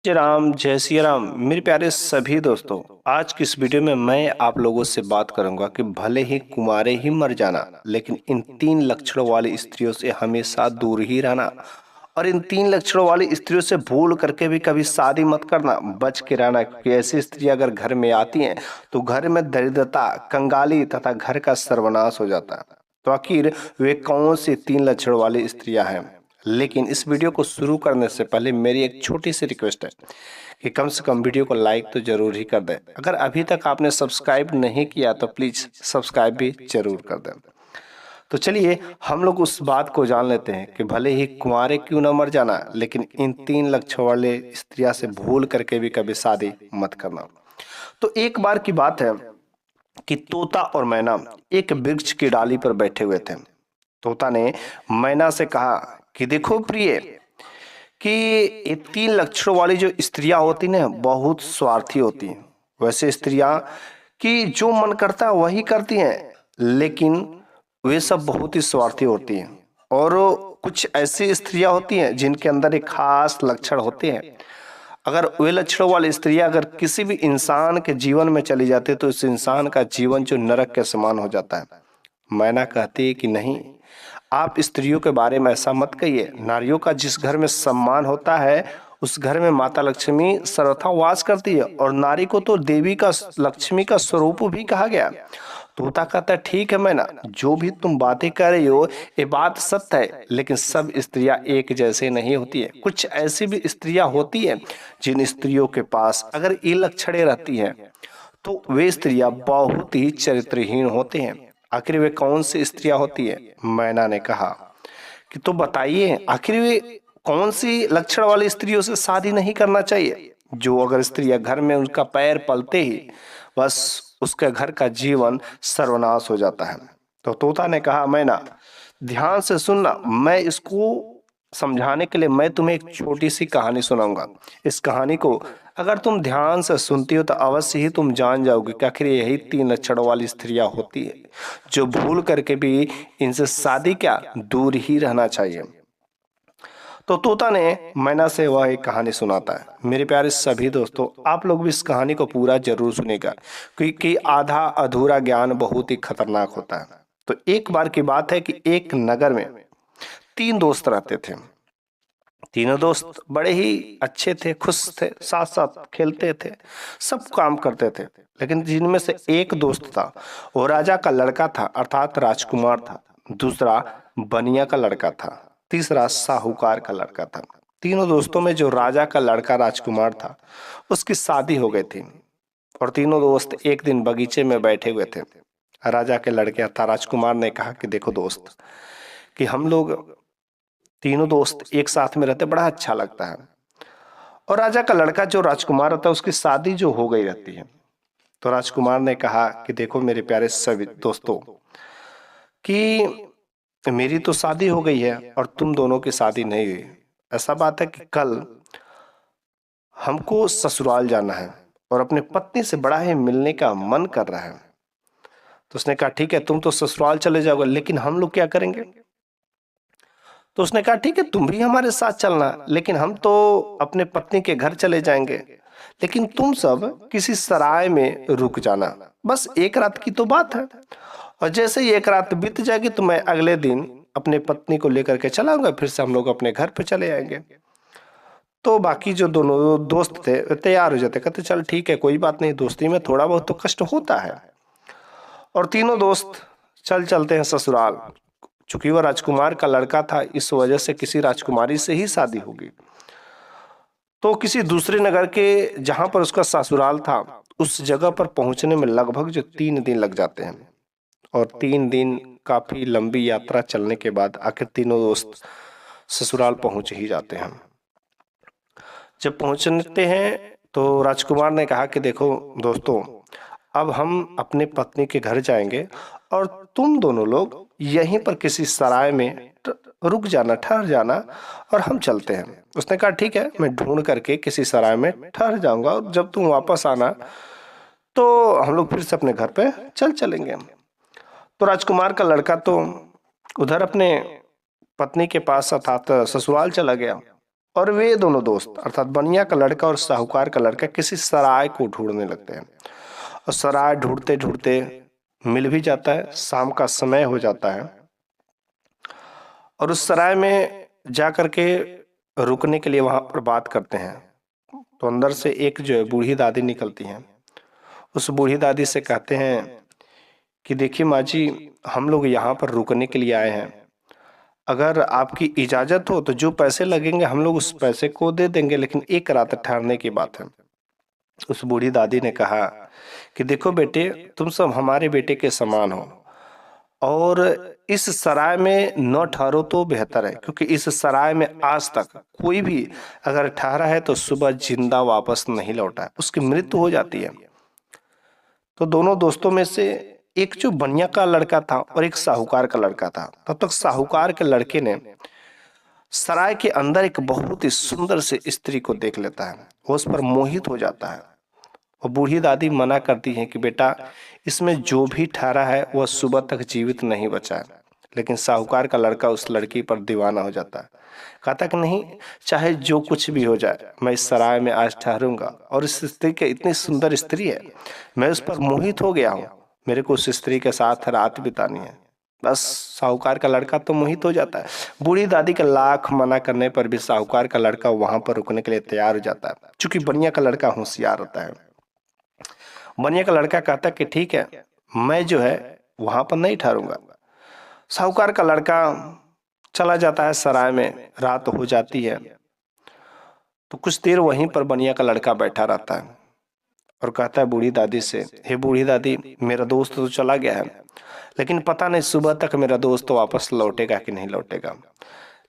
जय राम, जय सिया राम। मेरे प्यारे सभी दोस्तों, आज की इस वीडियो में मैं आप लोगों से बात करूंगा कि भले ही कुंवारे ही मर जाना, लेकिन इन 3 लक्षणों वाली स्त्रियों से हमेशा दूर ही रहना। और इन 3 लक्षणों वाली स्त्रियों से भूल करके भी कभी शादी मत करना, बच के रहना, क्योंकि ऐसी स्त्री अगर घर में आती हैं तो घर में दरिद्रता, कंगाली तथा घर का सर्वनाश हो जाता है। तो आखिर वे कौन सी 3 लक्षण वाली स्त्रियां हैं? लेकिन इस वीडियो को शुरू करने से पहले मेरी एक छोटी सी रिक्वेस्ट है कि कम से कम वीडियो को लाइक तो जरूर ही कर दें। अगर अभी तक आपने सब्सक्राइब नहीं किया तो प्लीज सब्सक्राइब भी जरूर कर दें। तो चलिए हम लोग उस बात को जान लेते हैं कि भले ही कुंवारे क्यों न मर जाना, लेकिन इन 3 लक्षण वाले स्त्रियां से भूल करके भी कभी शादी मत करना। तो एक बार की बात है कि तोता और मैना एक वृक्ष की डाली पर बैठे हुए थे। तोता ने मैना से कहा कि देखो प्रिय, कि ये 3 लक्षणों वाली जो स्त्रियां होती ना, बहुत स्वार्थी होती हैं। वैसे स्त्रियां कि जो मन करता है वही करती हैं, लेकिन वे सब बहुत ही स्वार्थी होती हैं। और कुछ ऐसी स्त्रियां होती हैं जिनके अंदर एक खास लक्षण होते हैं। अगर वे लक्षणों वाली स्त्रियां अगर किसी भी इंसान के जीवन में चली जाती है तो उस इंसान का जीवन जो नरक के समान हो जाता है। मैना कहती है कि नहीं, आप स्त्रियों के बारे में ऐसा मत कहिए। नारियों का जिस घर में सम्मान होता है उस घर में माता लक्ष्मी सर्वथा वास करती है, और नारी को तो देवी का, लक्ष्मी का स्वरूप भी कहा गया। तोता कहता है ठीक है मैना, जो भी तुम बातें कर रही हो ये बात सत्य है, लेकिन सब स्त्रियां एक जैसे नहीं होती है। कुछ ऐसी भी स्त्रियां होती है जिन स्त्रियों के पास अगर ये लक्षणें रहती हैं तो वे स्त्रियां बहुत ही चरित्रहीन होते हैं। आखिर वे कौन सी स्त्रियां होती है? मैना ने कहा कि तो बताइए, आखिर वे कौन सी लक्षण वाली स्त्रियों से शादी नहीं करना चाहिए? जो अगर स्त्रियां घर में उनका पैर पलते ही बस उसके घर का जीवन सर्वनाश हो जाता है। तो तोता ने कहा मैना, ध्यान से सुनना, मैं इसको समझाने के लिए मैं तुम्हें एक छोटी सी कहानी सुनाऊंगा। इस कहानी को अगर तुम ध्यान से सुनती हो तो अवश्य ही तुम जान जाओगे कि आखिर यही 3 लक्षणों वाली स्त्रियां होती है जो भूल करके भी इनसे शादी क्या, दूर ही रहना चाहिए। तो तोता ने मैना से वह एक कहानी सुनाता है। मेरे प्यारे सभी दोस्तों, आप लोग भी इस कहानी को पूरा जरूर सुनेगा, क्योंकि आधा अधूरा ज्ञान बहुत ही खतरनाक होता है। तो एक बार की बात है कि एक नगर में 3 दोस्त रहते थे। तीनों दोस्त बड़े ही अच्छे थे, खुश थे, साथ साथ खेलते थे, सब काम करते थे। लेकिन जिनमें से एक दोस्त था वो राजा का लड़का था, अर्थात राजकुमार था। दूसरा बनिया का लड़का था। तीसरा साहूकार का लड़का था। तीनों दोस्तों में जो राजा का लड़का राजकुमार था उसकी शादी हो गई थी। और तीनों दोस्त एक दिन बगीचे में बैठे हुए थे। राजा के लड़के अर्थात राजकुमार ने कहा कि देखो दोस्त, कि हम लोग तीनों दोस्त एक साथ में रहते बड़ा अच्छा लगता है। और राजा का लड़का जो राजकुमार होता है उसकी शादी जो हो गई रहती है। तो राजकुमार ने कहा कि देखो मेरे प्यारे सभी दोस्तों, कि मेरी तो शादी हो गई है और तुम दोनों की शादी नहीं हुई। ऐसा बात है कि कल हमको ससुराल जाना है और अपने पत्नी से बड़ा ही मिलने का मन कर रहा है। तो उसने कहा ठीक है, तुम तो ससुराल चले जाओगे, लेकिन हम लोग क्या करेंगे? तो उसने कहा ठीक है, तुम भी हमारे साथ चलना, लेकिन हम तो अपने पत्नी के घर चले जाएंगे, लेकिन तुम सब किसी सराय में रुक जाना, बस एक रात की तो बात है। और जैसे ही एक रात बीत जाएगी तो मैं अगले दिन अपने पत्नी को लेकर के चला आऊंगा, फिर से हम लोग अपने घर पे चले आएंगे। तो बाकी जो दोनों दोस्त थे वे तैयार हो जाते, कहते चल ठीक है, कोई बात नहीं, दोस्ती में थोड़ा बहुत तो कष्ट होता है। और तीनों दोस्त चल चलते हैं ससुराल। चूंकि वह राजकुमार का लड़का था, इस वजह से किसी राजकुमारी से ही शादी होगी। तो किसी दूसरे नगर के जहां पर उसका ससुराल था उस जगह पर पहुंचने में लगभग जो 3 दिन लग जाते हैं। और 3 दिन काफी लंबी यात्रा चलने के बाद आखिर तीनों दोस्त ससुराल पहुंच ही जाते हैं। जब पहुंचते हैं तो राजकुमार ने कहा कि देखो दोस्तों, अब हम अपने पत्नी के घर जाएंगे और तुम दोनों लोग यहीं पर किसी सराय में रुक जाना, ठहर जाना, और हम चलते हैं। उसने कहा ठीक है, मैं ढूंढ करके किसी सराय में ठहर जाऊंगा और जब तुम वापस आना तो हम लोग फिर से अपने घर पे चल चलेंगे। तो राजकुमार का लड़का तो उधर अपने पत्नी के पास अर्थात ससुराल चला गया। और वे दोनों दोस्त अर्थात बनिया का लड़का और साहूकार का लड़का किसी सराय को ढूंढने लगते हैं। और सराय ढूंढते ढूंढते मिल भी जाता है, शाम का समय हो जाता है। और उस सराय में जा करके रुकने के लिए वहां पर बात करते हैं। तो अंदर से एक जो है बूढ़ी दादी निकलती हैं। उस बूढ़ी दादी से कहते हैं कि देखिए माँ जी, हम लोग यहाँ पर रुकने के लिए आए हैं। अगर आपकी इजाजत हो तो जो पैसे लगेंगे हम लोग उस पैसे को दे देंगे, लेकिन एक रात ठहरने की बात है। उस बूढ़ी दादी ने कहा कि देखो बेटे, तुम सब हमारे बेटे के समान हो और इस सराय में न ठहरो तो बेहतर है, क्योंकि इस सराय में आज तक कोई भी अगर ठहरा है तो सुबह जिंदा वापस नहीं लौटा है, उसकी मृत्यु हो जाती है। तो दोनों दोस्तों में से एक जो बनिया का लड़का था और एक साहूकार का लड़का था, तब तक साहूकार के लड़के ने सराय के अंदर एक बहुत ही सुंदर सी स्त्री को देख लेता है। वो उस पर मोहित हो जाता है। और बूढ़ी दादी मना करती है कि बेटा, इसमें जो भी ठहरा है वह सुबह तक जीवित नहीं बचा है। लेकिन साहूकार का लड़का उस लड़की पर दीवाना हो जाता है। कहता कि नहीं, चाहे जो कुछ भी हो जाए, मैं इस सराय में आज ठहरूंगा। और इस स्त्री के इतनी सुंदर स्त्री है, मैं उस पर मोहित हो गया हूँ, मेरे को उस स्त्री के साथ रात बितानी है। बस साहूकार का लड़का तो मोहित हो जाता है। बूढ़ी दादी के लाख मना करने पर भी साहूकार का लड़का वहां पर रुकने के लिए तैयार हो जाता है, क्योंकि बनिया का लड़का होशियार होता है। बनिया का लड़का कहता कि ठीक है, मैं जो है वहां पर नहीं ठहरूंगा। साहूकार का लड़का चला जाता है सराय में। रात हो जाती है तो कुछ देर वहीं पर बनिया का लड़का बैठा रहता है और कहता है बूढ़ी दादी से, हे बूढ़ी दादी, मेरा दोस्त तो चला गया है, लेकिन पता नहीं सुबह तक मेरा दोस्त तो वापस लौटेगा कि नहीं लौटेगा।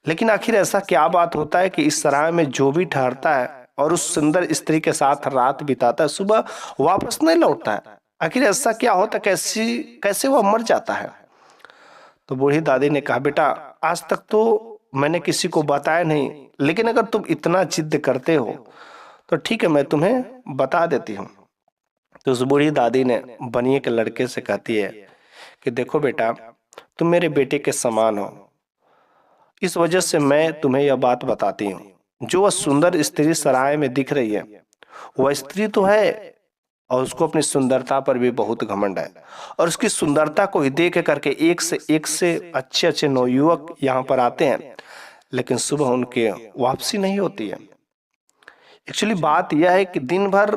लेकिन आखिर ऐसा क्या बात होता है कि इस सराय में जो भी ठहरता है और उस सुंदर स्त्री के साथ रात बिताता है, सुबह वापस नहीं लौटता है। आखिर ऐसा क्या होता है, कैसे वह मर जाता है। तो बूढ़ी दादी ने कहा, बेटा, आज तक तो मैंने किसी को बताया नहीं, लेकिन अगर तुम इतना जिद करते हो तो ठीक है, मैं तुम्हें बता देती हूँ। तो उस बूढ़ी दादी ने बनिए के लड़के से कहती है कि देखो बेटा, तुम मेरे बेटे के समान हो, इस वजह से मैं तुम्हें यह बात बताती हूँ। जो वह सुंदर स्त्री सराय में दिख रही है, वह स्त्री तो है और उसको अपनी सुंदरता पर भी बहुत घमंड है। और उसकी सुंदरता को ही देख करके एक से अच्छे अच्छे नवयुवक यहाँ पर आते हैं, लेकिन सुबह उनके वापसी नहीं होती है। एक्चुअली बात यह है कि दिन भर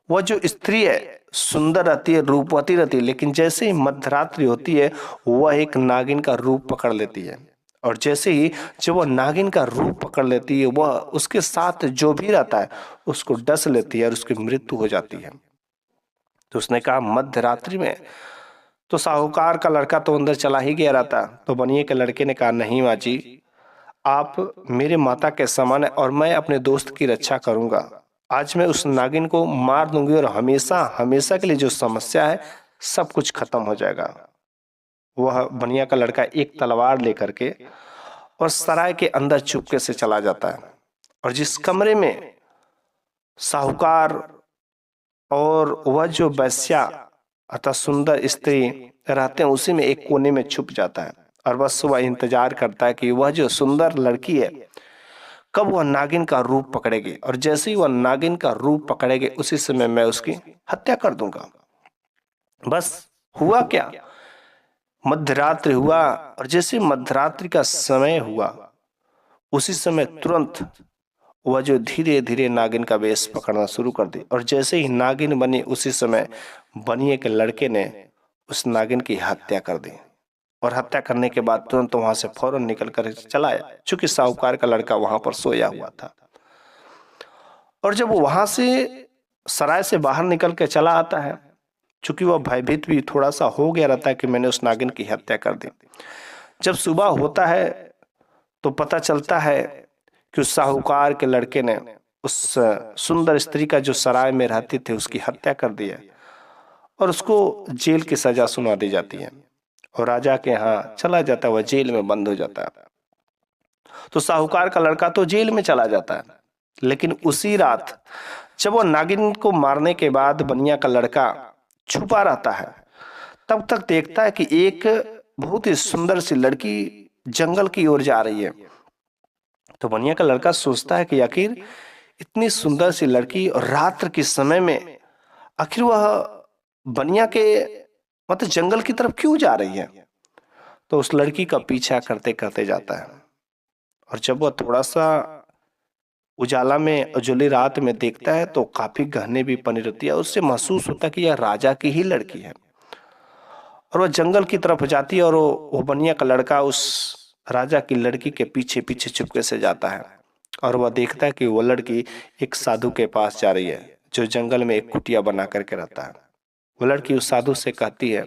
वह जो स्त्री है सुंदर रहती है, रूपवती रहती है, लेकिन जैसे ही मध्यरात्रि होती है वह एक नागिन का रूप पकड़ लेती है। और जैसे ही जब वह नागिन का रूप पकड़ लेती है, वह उसके साथ जो भी रहता है उसको डस लेती है और उसकी मृत्यु हो जाती है। तो उसने कहा मध्यरात्रि में? तो साहूकार का लड़का तो अंदर चला ही गया रहता। तो बनिए के लड़के ने कहा, नहीं माँ जी, आप मेरे माता के समान है और मैं अपने दोस्त की रक्षा करूंगा। आज मैं उस नागिन को मार दूंगी और हमेशा हमेशा के लिए जो समस्या है सब कुछ खत्म हो जाएगा। वह बनिया का लड़का एक तलवार लेकर के और सराय के अंदर चुपके से चला जाता है। और जिस कमरे में साहूकार और वह जो वैश्या अर्थात सुंदर स्त्री रहते हैं, उसी में एक कोने में छुप जाता है और बस वह इंतजार करता है कि वह जो सुंदर लड़की है कब वह नागिन का रूप पकड़ेगी, और जैसे ही वह नागिन का रूप पकड़ेगी उसी समय मैं उसकी हत्या कर दूंगा। बस हुआ क्या, मध्यरात्रि हुआ और जैसे मध्यरात्रि का समय हुआ उसी समय तुरंत वह जो धीरे धीरे नागिन का वेश पकड़ना शुरू कर दी। और जैसे ही नागिन बनी उसी समय बनिए के लड़के ने उस नागिन की हत्या कर दी। और हत्या करने के बाद तुरंत वहां से फौरन निकल कर चला आया, चूंकि साहूकार का लड़का वहां पर सोया हुआ था। और जब वो वहां से सराय से बाहर निकल के चला आता है, चूंकि वह भयभीत भी थोड़ा सा हो गया रहता है कि मैंने उस नागिन की हत्या कर दी। जब सुबह होता है तो पता चलता है कि उस साहूकार के लड़के ने उस सुंदर स्त्री का जो सराय में रहती थी उसकी हत्या कर दी है और उसको जेल की सजा सुना दी जाती है और राजा के यहाँ चला जाता है, वह जेल में बंद हो जाता है। तो साहूकार का लड़का तो जेल में चला जाता है, लेकिन उसी रात जब वह नागिन को मारने के बाद बनिया का लड़का छुपा रहता है, तब तक देखता है कि एक बहुत ही सुंदर सी लड़की जंगल की ओर जा रही है। तो बनिया का लड़का सोचता है कि आखिर इतनी सुंदर सी लड़की और रात्र के समय में आखिर वह बनिया के मतलब जंगल की तरफ क्यों जा रही है। तो उस लड़की का पीछा करते करते जाता है, और जब वह थोड़ा सा उजाला में उजली रात में देखता है तो काफी गहने भी बनी रहती है। उससे महसूस होता है कि यह राजा की ही लड़की है, और वह जंगल की तरफ जाती है और वो बनिया का लड़का उस राजा की लड़की के पीछे पीछे चुपके से जाता है, और वह देखता है कि वह लड़की एक साधु के पास जा रही है जो जंगल में एक कुटिया बना करके रहता है। वो लड़की उस साधु से कहती है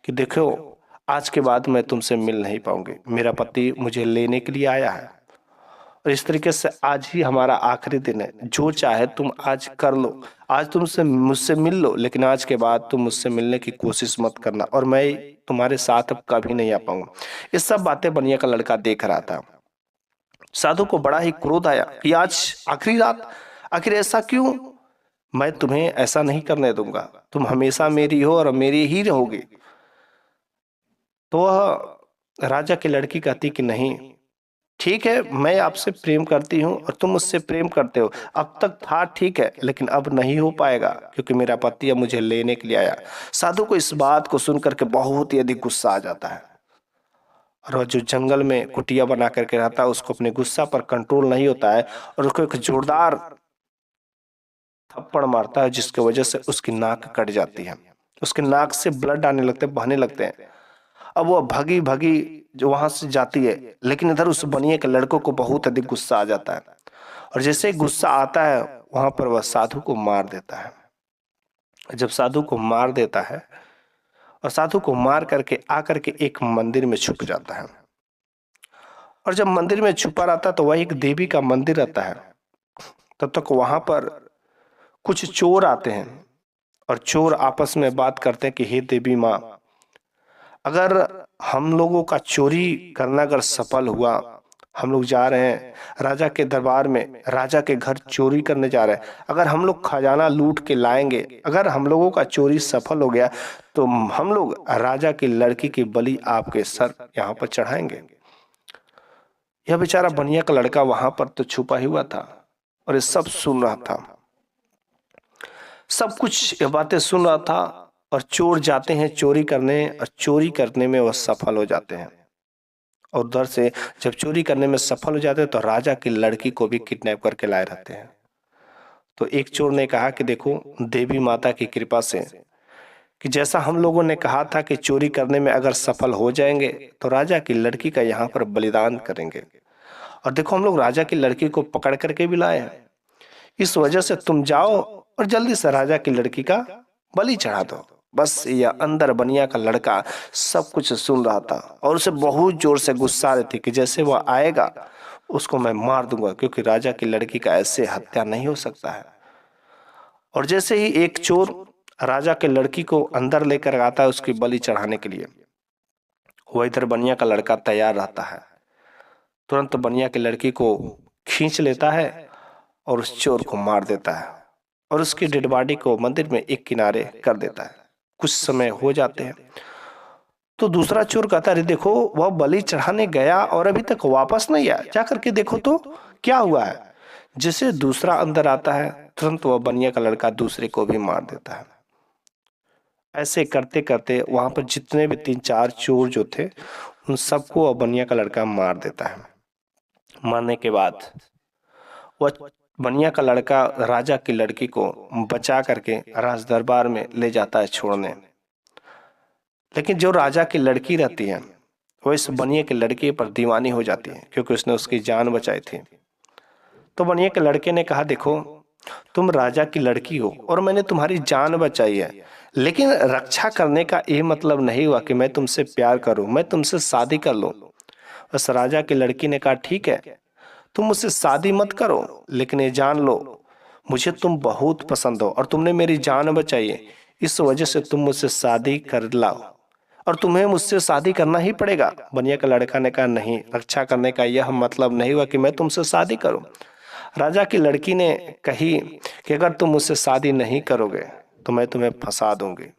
कि देखो, आज के बाद मैं तुमसे मिल नहीं पाऊंगी, मेरा पति मुझे लेने के लिए आया है, और इस तरीके से आज ही हमारा आखिरी दिन है, जो चाहे तुम आज कर लो, आज तुमसे मुझसे मिल लो, लेकिन आज के बाद तुम मुझसे मिलने की कोशिश मत करना, और मैं तुम्हारे साथ अब कभी नहीं आ पाऊंगा। ये सब बातें बनिया का लड़का देख रहा था। साधु को बड़ा ही क्रोध आया कि आज आखिरी रात, आखिर ऐसा क्यों, मैं तुम्हें ऐसा नहीं करने दूंगा, तुम हमेशा मेरी हो और मेरी ही रहोगे। तो वह राजा की लड़की कहती कि नहीं, ठीक है, मैं आपसे प्रेम करती हूँ और तुम मुझसे प्रेम करते हो, अब तक था ठीक है, लेकिन अब नहीं हो पाएगा क्योंकि मेरा पति अब मुझे लेने के लिए आया। साधु को इस बात को सुनकर के बहुत ही अधिक गुस्सा आ जाता है, और वह जो जंगल में कुटिया बना करके रहता है उसको अपने गुस्सा पर कंट्रोल नहीं होता है, और उसको एक जोरदार थप्पड़ मारता है जिसकी वजह से उसकी नाक कट जाती है, उसके नाक से ब्लड आने लगते, बहने लगते हैं। अब वो भगी भगी जो वहां से जाती है, लेकिन इधर उस बनिए के लड़कों को बहुत अधिक गुस्सा आ जाता है, और जैसे ही गुस्सा आता है वहां पर वह साधु को मार देता है। जब साधु को मार देता है और साधु को मार करके आकर के एक मंदिर में छुप जाता है, और जब मंदिर में छुपा रहता है तो वह एक देवी का मंदिर रहता है। तब तक वहां पर कुछ चोर आते हैं, और चोर आपस में बात करते हैं कि हे देवी माँ, अगर हम लोगों का चोरी करना अगर सफल हुआ, हम लोग जा रहे हैं राजा के दरबार में, राजा के घर चोरी करने जा रहे हैं, अगर हम लोग खजाना लूट के लाएंगे, अगर हम लोगों का चोरी सफल हो गया तो हम लोग राजा की लड़की की बलि आपके सर यहाँ पर चढ़ाएंगे। यह बेचारा बनिया का लड़का वहां पर तो छुपा ही हुआ था और ये सब सुन रहा था, सब कुछ ये बातें सुन रहा था। और चोर जाते हैं चोरी करने, और चोरी करने में वह सफल हो जाते हैं, और उधर से जब चोरी करने में सफल हो जाते हैं तो राजा की लड़की को भी किडनैप करके लाए रहते हैं। तो एक चोर ने कहा कि देखो, देवी माता की कृपा से कि जैसा हम लोगों ने कहा था कि चोरी करने में अगर सफल हो जाएंगे तो राजा की लड़की का यहाँ पर बलिदान करेंगे, और देखो हम लोग राजा की लड़की को पकड़ करके भी लाए हैं, इस वजह से तुम जाओ और जल्दी से राजा की लड़की का बलि चढ़ा दो। बस यह अंदर बनिया का लड़का सब कुछ सुन रहा था, और उसे बहुत जोर से गुस्सा आ रही थी कि जैसे वह आएगा उसको मैं मार दूंगा, क्योंकि राजा की लड़की का ऐसे हत्या नहीं हो सकता है। और जैसे ही एक चोर राजा के लड़की को अंदर लेकर आता है उसकी बलि चढ़ाने के लिए, वह इधर बनिया का लड़का तैयार रहता है, तुरंत बनिया की लड़की को खींच लेता है और उस चोर को मार देता है, और उसकी डेड बॉडी को मंदिर में एक किनारे कर देता है। कुछ समय हो जाते हैं तो दूसरा चोर कहता है, अरे देखो, वह बलि चढ़ाने गया और अभी तक वापस नहीं आया, जा करके देखो तो क्या हुआ है। जिसे दूसरा अंदर आता है तुरंत वह बनिया का लड़का दूसरे को भी मार देता है। ऐसे करते करते वहां पर जितने भी 3-4 चोर जो थे उन सबको वह बनिया का लड़का मार देता है। मारने के बाद वह बनिया का लड़का राजा की लड़की को बचा करके राज दरबार में ले जाता है छोड़ने। लेकिन जो राजा की लड़की रहती है वो इस बनिए के लड़के पर दीवानी हो जाती है, क्योंकि उसने उसकी जान बचाई थी। तो बनिए के लड़के ने कहा, देखो, तुम राजा की लड़की हो और मैंने तुम्हारी जान बचाई है, लेकिन रक्षा करने का ये मतलब नहीं हुआ कि मैं तुमसे प्यार करूं, मैं तुमसे शादी कर लूं। बस राजा की लड़की ने कहा, ठीक है, तुम मुझसे शादी मत करो, लेकिन ये जान लो मुझे तुम बहुत पसंद हो और तुमने मेरी जान बचाई है, इस वजह से तुम मुझसे शादी कर लाओ, और तुम्हें मुझसे शादी करना ही पड़ेगा। बनिया का लड़का ने कहा, नहीं, रक्षा करने का यह मतलब नहीं हुआ कि मैं तुमसे शादी करूं। राजा की लड़की ने कही कि अगर तुम मुझसे शादी नहीं करोगे तो मैं तुम्हें फंसा दूंगी।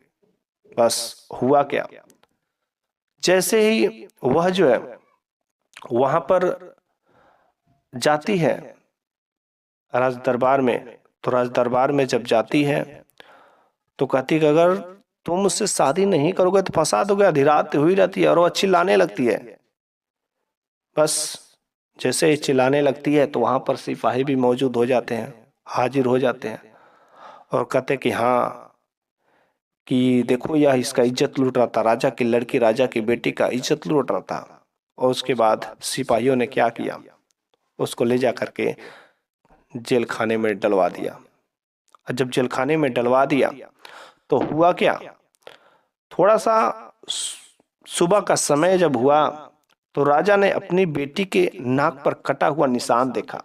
बस हुआ क्या, जैसे ही वह जो है वहां पर जाती है राज दरबार में, तो राज दरबार में जब जाती है तो कहती कि अगर तुम मुझसे शादी नहीं करोगे तो फंसा दोगे। आधी रात हुई रहती है और वो चिल्लाने लगती है। बस जैसे ही चिल्लाने लगती है तो वहां पर सिपाही भी मौजूद हो जाते हैं, हाजिर हो जाते हैं और कहते कि हाँ, कि देखो यह इसका इज्जत लूट रहा था, राजा की लड़की, राजा की बेटी का इज्जत लूट रहा था। और उसके बाद सिपाहियों ने क्या किया, उसको ले जा करके जेल खाने में डलवा दिया। और जब जेल खाने में डलवा दिया तो हुआ क्या, थोड़ा सा सुबह का समय जब हुआ तो राजा ने अपनी बेटी के नाक पर कटा हुआ निशान देखा।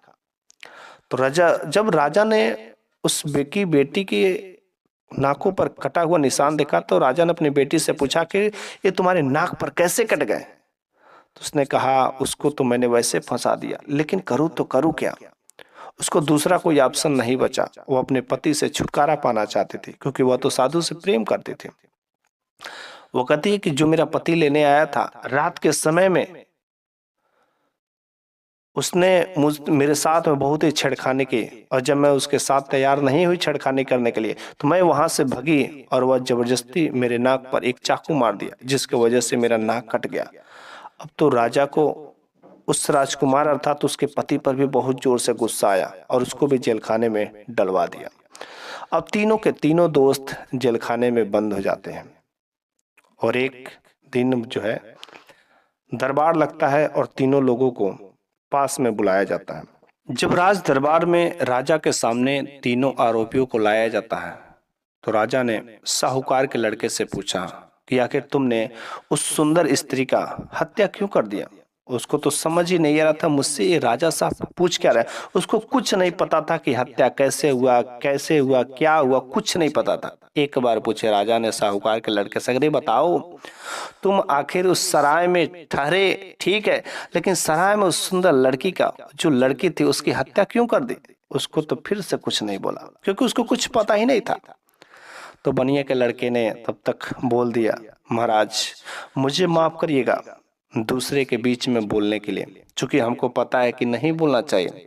तो जब राजा ने उस बेटी के नाकों पर कटा हुआ निशान देखा तो राजा ने अपनी बेटी से पूछा कि ये तुम्हारे नाक पर कैसे कट गए। तो उसने कहा उसको तो मैंने वैसे फंसा दिया, लेकिन करूँ तो करूँ क्या। उसको दूसरा कोई ऑप्शन नहीं बचा। वो अपने पति से छुटकारा पाना चाहते थे क्योंकि वह तो साधु से प्रेम करते थे। वो कहती है कि जो मेरा पति लेने आया था रात के समय में, उसने मेरे साथ में बहुत ही छेड़खानी की और जब मैं उसके साथ तैयार नहीं हुई छेड़खानी करने के लिए तो मैं वहां से भगी और वह जबरदस्ती मेरे नाक पर एक चाकू मार दिया, जिसकी वजह से मेरा नाक कट गया। अब तो राजा को उस राजकुमार अर्थात उसके पति पर भी बहुत जोर से गुस्सा आया और उसको भी जेल खाने में डलवा दिया। अब तीनों के तीनों दोस्त जेल खाने में बंद हो जाते हैं और एक दिन जो है दरबार लगता है और तीनों लोगों को पास में बुलाया जाता है। जब राज दरबार में राजा के सामने तीनों आरोपियों को लाया जाता है तो राजा ने साहूकार के लड़के से पूछा कि आखिर तुमने उस सुंदर स्त्री का हत्या क्यों कर दिया। उसको तो समझ ही नहीं आ रहा था मुझसे ये राजा साहब पूछ क्या रहे। उसको कुछ नहीं पता था कि हत्या कैसे हुआ, क्या हुआ, कुछ नहीं पता था। एक बार पूछे राजा ने साहूकार के लड़के से, अरे बताओ तुम आखिर उस सराय में ठहरे, ठीक है, लेकिन सराय में उस सुंदर लड़की का, जो लड़की थी, उसकी हत्या क्यों कर दी। उसको तो फिर से कुछ नहीं बोला क्योंकि उसको कुछ पता ही नहीं था। तो बनिया के लड़के ने तब तक बोल दिया, महाराज मुझे माफ करिएगा दूसरे के बीच में बोलने के लिए, क्योंकि हमको पता है कि नहीं बोलना चाहिए,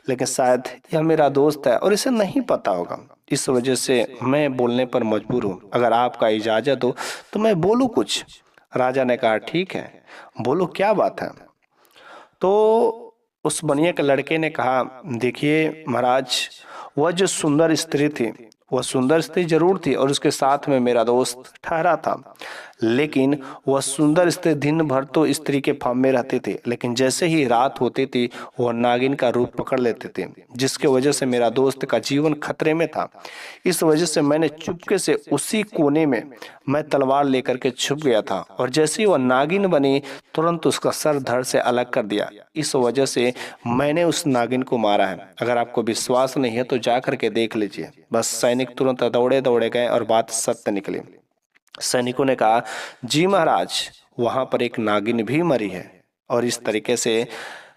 लेकिन शायद यह मेरा दोस्त है और इसे नहीं पता होगा, इस वजह से मैं बोलने पर मजबूर हूँ। अगर आपका इजाजत हो तो मैं बोलूँ कुछ। राजा ने कहा ठीक है बोलो, क्या बात है। तो उस बनिया के लड़के ने कहा, देखिए महाराज, वह जो सुंदर स्त्री थी, वह सुंदर स्त्री जरूर थी और उसके साथ में मेरा दोस्त ठहरा था, लेकिन वह सुंदर स्त्री दिन भर तो स्त्री के फार्म में रहती थी, लेकिन जैसे ही रात होती थी वह नागिन का रूप पकड़ लेते थे, जिसके वजह से मेरा दोस्त का जीवन खतरे में था। इस वजह से मैंने चुपके से उसी कोने में मैं तलवार लेकर के छुप गया था और जैसे ही वह नागिन बनी तुरंत उसका सर धड़ से अलग कर दिया। इस वजह से मैंने उस नागिन को मारा है। अगर आपको विश्वास नहीं है तो जा करके देख लीजिए। बस सैनिक तुरंत दौड़े दौड़े गए और बात सत्य निकली। सैनिकों ने कहा, जी महाराज, वहां पर एक नागिन भी मरी है। और इस तरीके से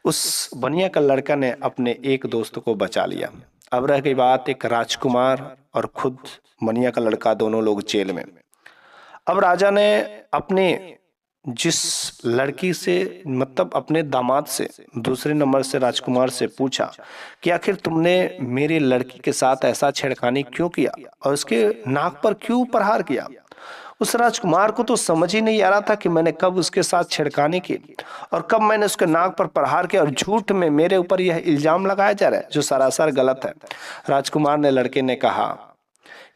उस बनिया का लड़का ने अपने एक दोस्त को बचा लिया। अब रह गई बात एक राजकुमार और खुद बनिया का लड़का, दोनों लोग जेल में। अब राजा ने अपने जिस लड़की से, मतलब अपने दामाद से, दूसरे नंबर से राजकुमार से पूछा कि आखिर तुमने मेरी लड़की के साथ ऐसा छेड़खानी क्यों किया और उसके नाक पर क्यों प्रहार किया। उस राजकुमार को तो समझ ही नहीं आ रहा था कि मैंने कब उसके साथ छेड़खानी की और कब मैंने उसके नाक पर प्रहार किया और झूठ में मेरे ऊपर यह इल्जाम लगाया जा रहा है जो सरासर गलत है। राजकुमार ने लड़के ने कहा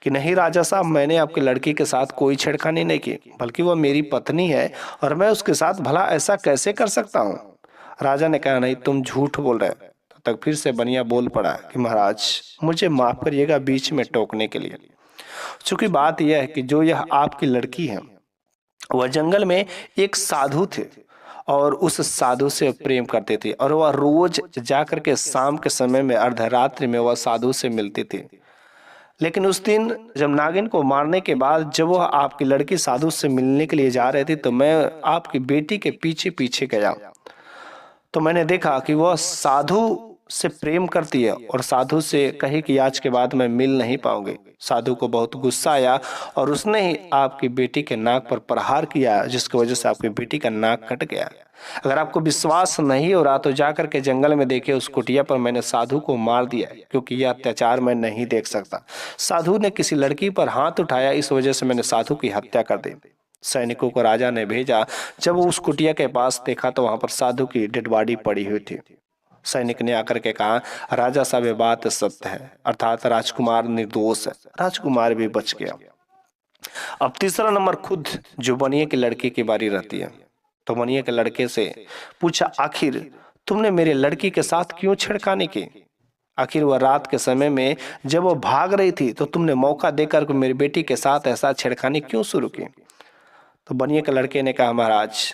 कि नहीं राजा साहब, मैंने आपकी लड़की के साथ कोई छेड़खानी नहीं की, बल्कि वह मेरी पत्नी है और मैं उसके साथ भला ऐसा कैसे कर सकता हूँ। राजा ने कहा, नहीं तुम झूठ बोल रहे। तो तक फिर से बनिया बोल पड़ा कि महाराज मुझे माफ करिएगा बीच में टोकने के लिए। चूंकि बात यह है कि जो यह आपकी लड़की है वह जंगल में एक साधु थे और उस साधु से प्रेम करते थे और वह रोज जाकर के शाम के समय में अर्धरात्रि में वह साधु से मिलती थी। लेकिन उस दिन जब नागिन को मारने के बाद जब वह आपकी लड़की साधु से मिलने के लिए जा रहे थे तो मैं आपकी बेटी के पीछे पीछे गया तो मैंने देखा कि वह साधु से प्रेम करती है और साधु से कहे कि आज के बाद मैं मिल नहीं पाऊंगी। साधु को बहुत गुस्सा आया और उसने ही आपकी बेटी के नाक पर प्रहार किया, जिसकी वजह से आपकी बेटी का नाक कट गया। अगर आपको विश्वास नहीं हो रहा तो जाकर के जंगल में देखिए, उस कुटिया पर मैंने साधु को मार दिया है, क्योंकि यह अत्याचार मैं नहीं देख सकता। साधु ने किसी लड़की पर हाथ उठाया, इस वजह से मैंने साधु की हत्या कर दी। सैनिकों को राजा ने भेजा। जब वो उस कुटिया के पास देखा तो वहां पर साधु की डेड बॉडी पड़ी हुई थी। सैनिक ने आकर के कहा, राजा साहब ये बात सत्य है, अर्थात राजकुमार निर्दोष है। राजकुमार भी बच गया। अब तीसरा नंबर खुद जो बनिए के लड़के की बारी रहती है। तो बनिए के लड़के से पूछा, आखिर तुमने मेरे लड़की के साथ क्यों छेड़खानी की? आखिर वह रात के समय में जब वो भाग रही थी तो तुमने मौका देकर मेरी बेटी के साथ ऐसा छेड़खानी क्यों शुरू की? तो बनिए के लड़के ने कहा, महाराज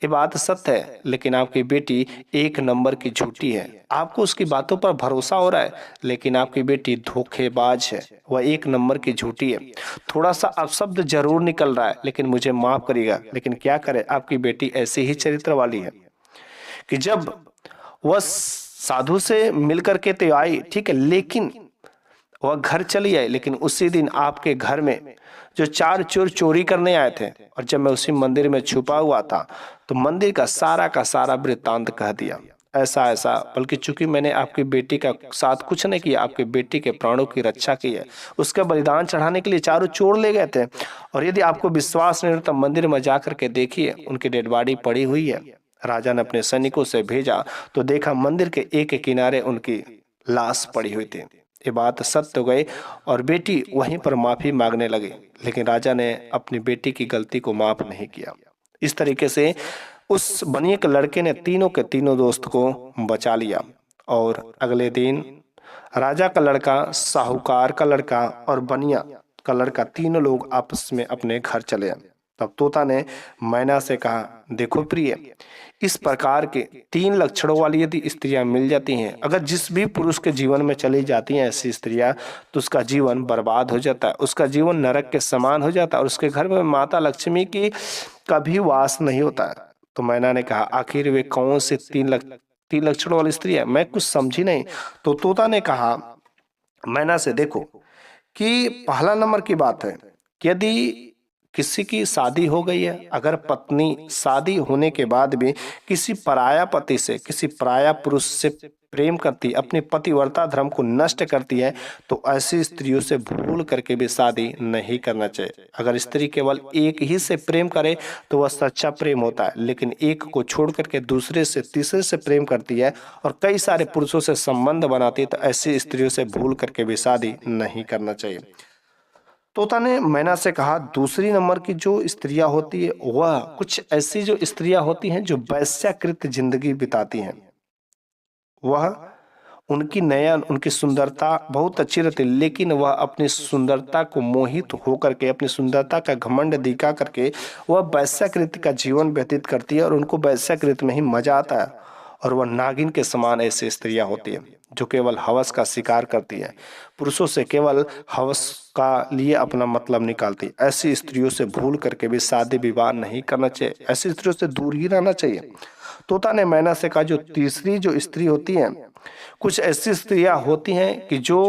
ये बात सत्य है, लेकिन आपकी बेटी एक नंबर की झूठी है। आपको उसकी बातों पर भरोसा हो रहा है, लेकिन आपकी बेटी धोखेबाज है, वह एक नंबर की झूठी है। थोड़ा सा अपशब्द जरूर निकल रहा है, लेकिन मुझे माफ करिएगा, लेकिन क्या करे, आपकी बेटी ऐसी ही चरित्र वाली है कि जब वह साधु से मिल करके तो आई, ठीक है, लेकिन वह घर चली आई, लेकिन उसी दिन आपके घर में जो 4 चोर चोरी करने आए थे, और जब मैं उसी मंदिर में छुपा हुआ था तो मंदिर का सारा वृत्तांत कह दिया। ऐसा बल्कि चूंकि मैंने आपकी बेटी का साथ कुछ नहीं किया, आपकी बेटी के प्राणों की रक्षा की है, उसका बलिदान चढ़ाने के लिए 4 चोर ले गए थे। और यदि आपको विश्वास नहीं तो मंदिर में जाकर के देखिए, उनकी डेड बॉडी पड़ी हुई है। राजा ने अपने सैनिकों से भेजा तो देखा मंदिर के एक किनारे उनकी लाश पड़ी हुई थी। ये बात सत्य हो गई और बेटी वहीं पर माफी मांगने लगी, लेकिन राजा ने अपनी बेटी की गलती को माफ नहीं किया। इस तरीके से उस बनिए के लड़के ने तीनों के तीनों दोस्त को बचा लिया। और अगले दिन राजा का लड़का, साहूकार का लड़का और बनिया का लड़का, तीनों लोग आपस में अपने घर चले। तब तोता ने मैना से कहा, देखो प्रिय, इस प्रकार के 3 लक्षणों वाली यदि स्त्रियां मिल जाती हैं, अगर जिस भी पुरुष के जीवन में चली जाती हैं ऐसी स्त्रियां, तो उसका जीवन बर्बाद हो जाता है, उसका जीवन नरक के समान हो जाता है और उसके घर में माता लक्ष्मी की कभी वास नहीं होता है। तो मैना ने कहा, आखिर वे कौन से 3 लक्षणों वाली स्त्री है, मैं कुछ समझी नहीं। तो तोता ने कहा मैना से, देखो कि पहला नंबर की बात है कि यदि किसी की शादी हो गई है, अगर पत्नी शादी होने के बाद भी किसी पराया पति से, किसी पराया पुरुष से प्रेम करती, अपने पतिव्रता धर्म को नष्ट करती है, तो ऐसी स्त्रियों से भूल करके भी शादी नहीं करना चाहिए। अगर स्त्री केवल एक ही से प्रेम करे तो वह सच्चा प्रेम होता है, लेकिन एक को छोड़ करके दूसरे से, तीसरे से प्रेम करती है और कई सारे पुरुषों से संबंध बनाती है, तो ऐसी स्त्रियों से भूल करके भी शादी नहीं करना चाहिए। तोता ने मैना से कहा, दूसरी नंबर की जो स्त्रियां होती है, वह कुछ ऐसी जो स्त्रियां होती हैं जो वैश्याकृत जिंदगी बिताती हैं। वह उनकी नयन, उनकी सुंदरता बहुत अच्छी रहती है, लेकिन वह अपनी सुंदरता को मोहित होकर के, अपनी सुंदरता का घमंड दिखा करके वह वैश्याकृत का जीवन व्यतीत करती है और उनको वैश्याकृत में ही मजा आता है। और वह नागिन के समान ऐसी स्त्रियां होती है जो केवल हवस का शिकार करती है, पुरुषों से केवल हवस का लिए अपना मतलब निकालती। ऐसी स्त्रियों से भूल करके भी शादी विवाह नहीं करना चाहिए, ऐसी स्त्रियों से दूर ही रहना चाहिए। तोता ने मैना से कहा, जो तीसरी जो स्त्री होती है, कुछ ऐसी स्त्रियां होती हैं कि जो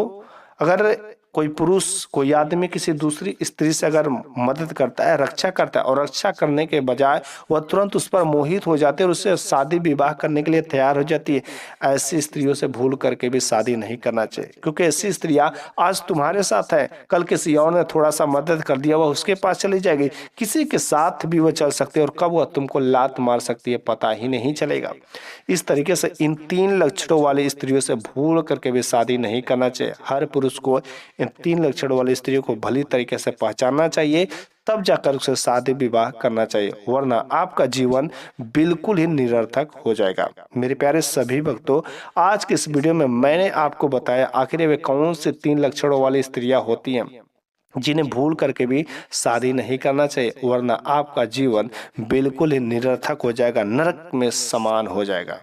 अगर कोई पुरुष, कोई आदमी किसी दूसरी स्त्री से अगर मदद करता है, रक्षा करता है, और रक्षा करने के बजाय वह तुरंत उस पर मोहित हो जाती है और उससे शादी विवाह करने के लिए तैयार हो जाती है, ऐसी स्त्रियों से भूल करके भी शादी नहीं करना चाहिए। क्योंकि ऐसी स्त्रियां आज तुम्हारे साथ है, कल किसी और ने थोड़ा सा मदद कर दिया, वह उसके पास चली जाएगी, किसी के साथ भी वह चल सकती है और कब वह तुमको लात मार सकती है पता ही नहीं चलेगा। इस तरीके से इन 3 लक्षणों वाली स्त्रियों से भूल करके भी शादी नहीं करना चाहिए। हर पुरुष को इन 3 लक्षण वाली स्त्रियों को भली तरीके से पहचानना चाहिए, तब जाकर उसे शादी विवाह करना चाहिए, वरना आपका जीवन बिल्कुल ही निरर्थक हो जाएगा। मेरे प्यारे सभी भक्तों, आज के इस वीडियो में मैंने आपको बताया आखिर वे कौन से 3 लक्षणों वाली स्त्रियां होती हैं जिन्हें भूल करके भी शादी नहीं करना चाहिए, वरना आपका जीवन बिल्कुल ही निरर्थक हो जाएगा, नरक में समान हो जाएगा।